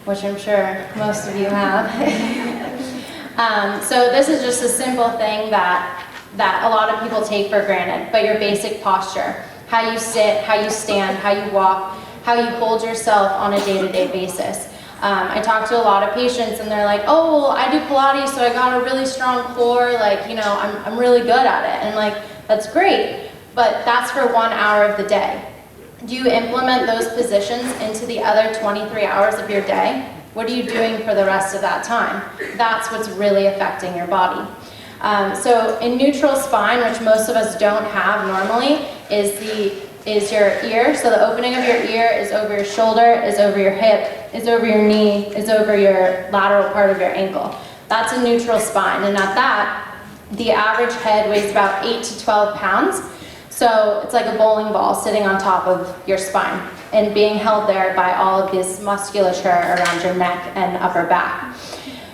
which I'm sure most of you have. So this is just a simple thing that a lot of people take for granted, but your basic posture, how you sit, how you stand, how you walk, how you hold yourself on a day-to-day basis. I talk to a lot of patients and they're like, oh, well, I do Pilates, so I got a really strong core, like, you know, I'm really good at it. And like, that's great, but that's for 1 hour of the day. Do you implement those positions into the other 23 hours of your day? What are you doing for the rest of that time? That's what's really affecting your body. So in neutral spine, which most of us don't have normally, is your ear. So the opening of your ear is over your shoulder, is over your hip, is over your knee, is over your lateral part of your ankle. That's a neutral spine, and at that, the average head weighs about 8 to 12 pounds. So it's like a bowling ball sitting on top of your spine and being held there by all of this musculature around your neck and upper back.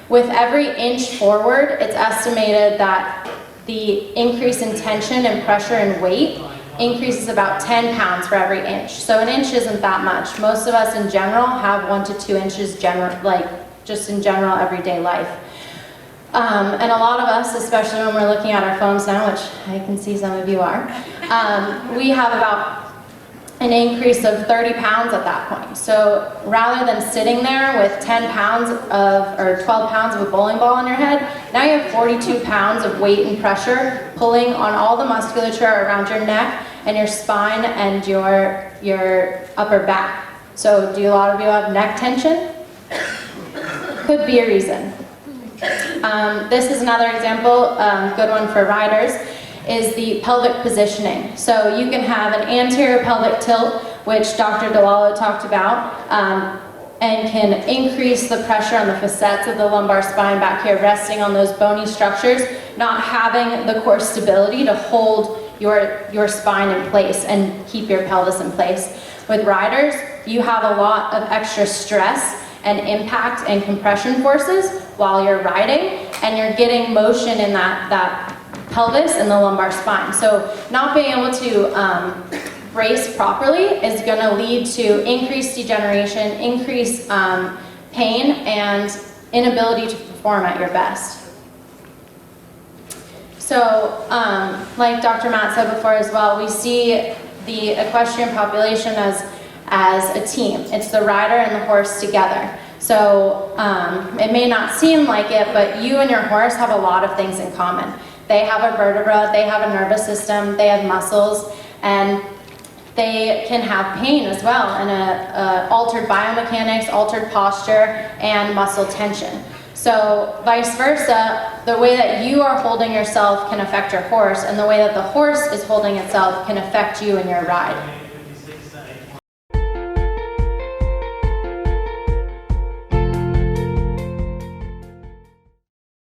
With every inch forward, it's estimated that the increase in tension and pressure and weight increases about 10 pounds for every inch. So an inch isn't that much. Most of us in general have 1 to 2 inches just in general everyday life. And a lot of us, especially when we're looking at our phones now, which I can see some of you are, we have about an increase of 30 pounds at that point. So rather than sitting there with 10 pounds or 12 pounds of a bowling ball on your head, now you have 42 pounds of weight and pressure pulling on all the musculature around your neck and your spine and your upper back. So do a lot of you have neck tension? Could be a reason. This is another example, good one for riders, is the pelvic positioning. So you can have an anterior pelvic tilt, which Dr. DeLallo talked about, and can increase the pressure on the facets of the lumbar spine back here, resting on those bony structures, not having the core stability to hold your spine in place and keep your pelvis in place. With riders, you have a lot of extra stress and impact and compression forces while you're riding, and you're getting motion in that pelvis and the lumbar spine. So not being able to brace properly is going to lead to increased degeneration, increased pain, and inability to perform at your best. So like Dr. Matt said before as well, we see the equestrian population as a team. It's the rider and the horse together. So it may not seem like it, but you and your horse have a lot of things in common. They have a vertebra, they have a nervous system, they have muscles, and they can have pain as well, and altered biomechanics, altered posture, and muscle tension. So vice versa, the way that you are holding yourself can affect your horse, and the way that the horse is holding itself can affect you in your ride.